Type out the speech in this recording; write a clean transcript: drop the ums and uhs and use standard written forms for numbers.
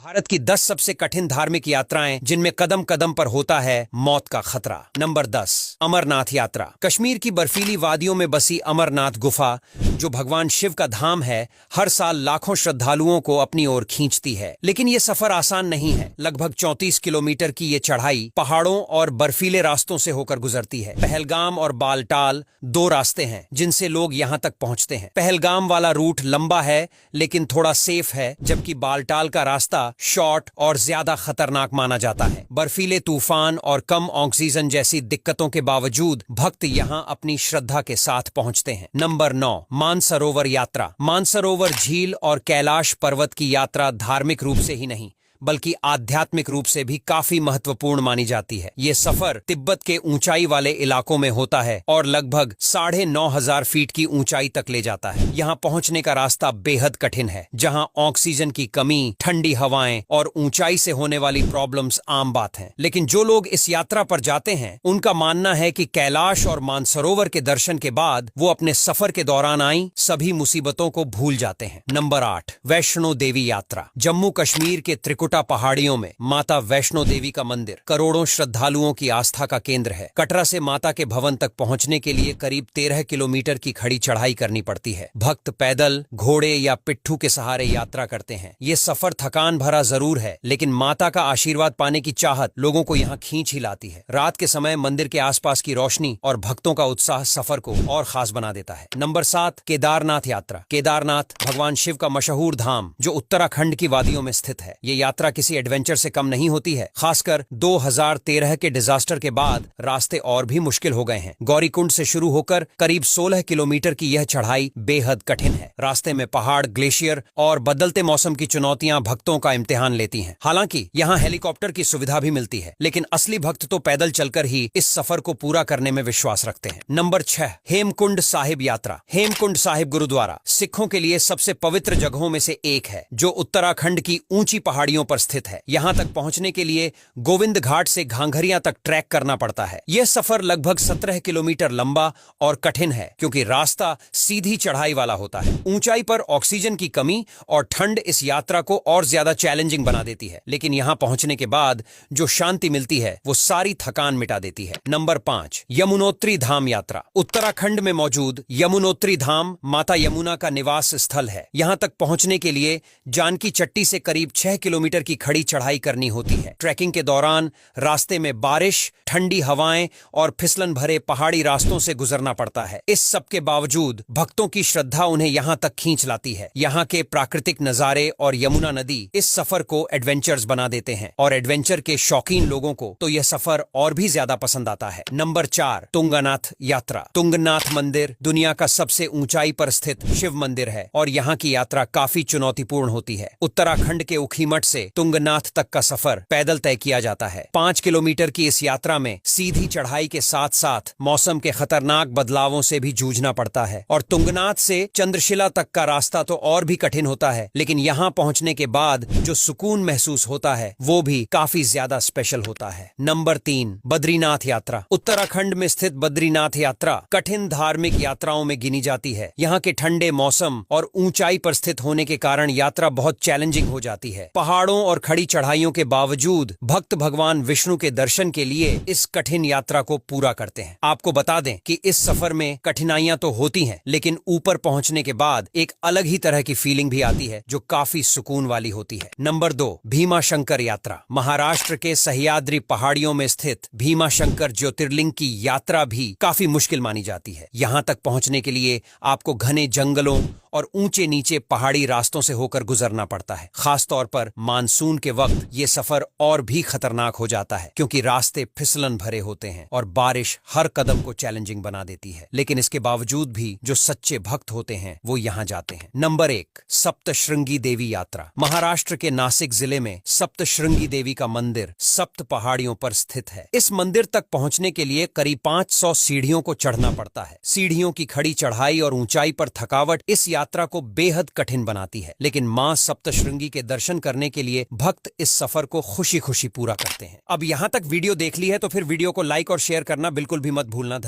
भारत की 10 सबसे कठिन धार्मिक यात्राएं जिनमें कदम कदम पर होता है मौत का खतरा। नंबर 10, अमरनाथ यात्रा। कश्मीर की बर्फीली वादियों में बसी अमरनाथ गुफा, जो भगवान शिव का धाम है, हर साल लाखों श्रद्धालुओं को अपनी ओर खींचती है। लेकिन ये सफर आसान नहीं है। लगभग 34 किलोमीटर की ये चढ़ाई पहाड़ों और बर्फीले रास्तों से होकर गुजरती है। पहलगाम और बालटाल दो रास्ते हैं जिनसे लोग यहाँ तक पहुँचते हैं। पहलगाम वाला रूट लंबा है लेकिन थोड़ा सेफ है, जबकि बालटाल का रास्ता शॉर्ट और ज्यादा खतरनाक माना जाता है। बर्फीले तूफान और कम ऑक्सीजन जैसी दिक्कतों के बावजूद भक्त यहाँ अपनी श्रद्धा के साथ पहुँचते हैं। नंबर 9, मानसरोवर यात्रा। मानसरोवर झील और कैलाश पर्वत की यात्रा धार्मिक रूप से ही नहीं बल्कि आध्यात्मिक रूप से भी काफी महत्वपूर्ण मानी जाती है। ये सफर तिब्बत के ऊंचाई वाले इलाकों में होता है और लगभग 9,500 फीट की ऊंचाई तक ले जाता है। यहाँ पहुंचने का रास्ता बेहद कठिन है, जहाँ ऑक्सीजन की कमी, ठंडी हवाएं और ऊंचाई से होने वाली प्रॉब्लम्स आम बात हैं। लेकिन जो लोग इस यात्रा पर जाते हैं, उनका मानना है कि कैलाश और मानसरोवर के दर्शन के बाद वो अपने सफर के दौरान आई सभी मुसीबतों को भूल जाते हैं। नंबर 8, वैष्णो देवी यात्रा। जम्मू कश्मीर के त्रिकुटा पहाड़ियों में माता वैष्णो देवी का मंदिर करोड़ों श्रद्धालुओं की आस्था का केंद्र है। कटरा से माता के भवन तक पहुंचने के लिए करीब 13 किलोमीटर की खड़ी चढ़ाई करनी पड़ती है। भक्त पैदल, घोड़े या पिट्ठू के सहारे यात्रा करते हैं। ये सफर थकान भरा जरूर है, लेकिन माता का आशीर्वाद पाने की चाहत लोगों को यहाँ खींच ही लाती है। रात के समय मंदिर के आसपास की रोशनी और भक्तों का उत्साह सफर को और खास बना देता है। नंबर 7, केदारनाथ यात्रा। केदारनाथ भगवान शिव का मशहूर धाम जो उत्तराखंड की वादियों में स्थित है। ये यात्रा किसी एडवेंचर से कम नहीं होती है। खासकर 2013 के डिजास्टर के बाद रास्ते और भी मुश्किल हो गए हैं। गौरीकुंड से शुरू होकर करीब 16 किलोमीटर की यह चढ़ाई बेहद कठिन है। रास्ते में पहाड़, ग्लेशियर और बदलते मौसम की चुनौतियां भक्तों का इम्तिहान लेती हैं। हालांकि यहाँ हेलीकॉप्टर की सुविधा भी मिलती है, लेकिन असली भक्त तो पैदल चलकर ही इस सफर को पूरा करने में विश्वास रखते हैं। नंबर 6, हेमकुंड साहिब यात्रा। हेमकुंड साहिब गुरुद्वारा सिखों के लिए सबसे पवित्र जगहों में से एक है, जो उत्तराखंड की ऊंची पहाड़ियों पर स्थित है। यहां तक पहुंचने के लिए गोविंद घाट से घांघरिया तक ट्रैक करना पड़ता है। यह सफर लगभग 17 किलोमीटर लंबा और कठिन है, क्योंकि रास्ता सीधी चढ़ाई वाला होता है। ऊंचाई पर ऑक्सीजन की कमी और ठंड इस यात्रा को और ज्यादा चैलेंजिंग बना देती है, लेकिन यहां पहुंचने के बाद जो शांति मिलती है वो सारी थकान मिटा देती है। नंबर 5, यमुनोत्री धाम यात्रा। उत्तराखंड में मौजूद यमुनोत्री धाम माता यमुना का निवास स्थल है। यहां तक पहुंचने के लिए जानकी चट्टी से करीब 6 किलोमीटर की खड़ी चढ़ाई करनी होती है। ट्रैकिंग के दौरान रास्ते में बारिश, ठंडी हवाएं और फिसलन भरे पहाड़ी रास्तों से गुजरना पड़ता है। इस सब के बावजूद भक्तों की श्रद्धा उन्हें यहां तक खींच लाती है। यहां के प्राकृतिक नजारे और यमुना नदी इस सफर को एडवेंचर्स बना देते हैं, और एडवेंचर के शौकीन लोगों को तो यह सफर और भी ज्यादा पसंद आता है। नंबर 4, तुंगनाथ यात्रा। तुंगनाथ मंदिर दुनिया का सबसे ऊंचाई पर स्थित शिव मंदिर है, और यहाँ की यात्रा काफी चुनौतीपूर्ण होती है। उत्तराखंड के ऊखीमठ से तुंगनाथ तक का सफर पैदल तय किया जाता है। 5 किलोमीटर की इस यात्रा में सीधी चढ़ाई के साथ साथ मौसम के खतरनाक बदलावों से भी जूझना पड़ता है, और तुंगनाथ से चंद्रशिला तक का रास्ता तो और भी कठिन होता है, लेकिन यहाँ पहुंचने के बाद जो सुकून महसूस होता है वो भी काफी ज्यादा स्पेशल होता है। नंबर 3, बद्रीनाथ यात्रा। उत्तराखंड में स्थित बद्रीनाथ यात्रा कठिन धार्मिक यात्राओं में गिनी जाती है। यहाँ के ठंडे मौसम और ऊंचाई पर स्थित होने के कारण यात्रा बहुत चैलेंजिंग हो जाती है। पहाड़ों और खड़ी चढ़ाइयों के बावजूद भक्त भगवान विष्णु के दर्शन के लिए इस कठिन यात्रा को पूरा करते हैं। आपको बता दें कि इस सफर में कठिनाइयां तो होती हैं, लेकिन ऊपर पहुंचने के बाद एक अलग ही तरह की फीलिंग भी आती है जो काफी सुकून वाली होती है। नंबर 2, भीमाशंकर यात्रा। महाराष्ट्र के सह्याद्री पहाड़ियों में स्थित भीमाशंकर ज्योतिर्लिंग की यात्रा भी काफी मुश्किल मानी जाती है। यहाँ तक पहुंचने के लिए आपको घने जंगलों और ऊंचे नीचे पहाड़ी रास्तों से होकर गुजरना पड़ता है। खासतौर पर मानसून के वक्त ये सफर और भी खतरनाक हो जाता है, क्योंकि रास्ते फिसलन भरे होते हैं और बारिश हर कदम को चैलेंजिंग बना देती है। लेकिन इसके बावजूद भी जो सच्चे भक्त होते हैं वो यहाँ जाते हैं। नंबर 1, सप्तशृंगी देवी यात्रा। महाराष्ट्र के नासिक जिले में सप्तशृंगी देवी का मंदिर सप्त पहाड़ियों पर स्थित है। इस मंदिर तक पहुंचने के लिए करीब 500 सीढ़ियों को चढ़ना पड़ता है। सीढ़ियों की खड़ी चढ़ाई और ऊंचाई पर थकावट इस यात्रा को बेहद कठिन बनाती है, लेकिन मां सप्तशृंगी के दर्शन करने के लिए भक्त इस सफर को खुशी खुशी पूरा करते हैं। अब यहाँ तक वीडियो देख ली है तो फिर वीडियो को लाइक और शेयर करना बिल्कुल भी मत भूलना।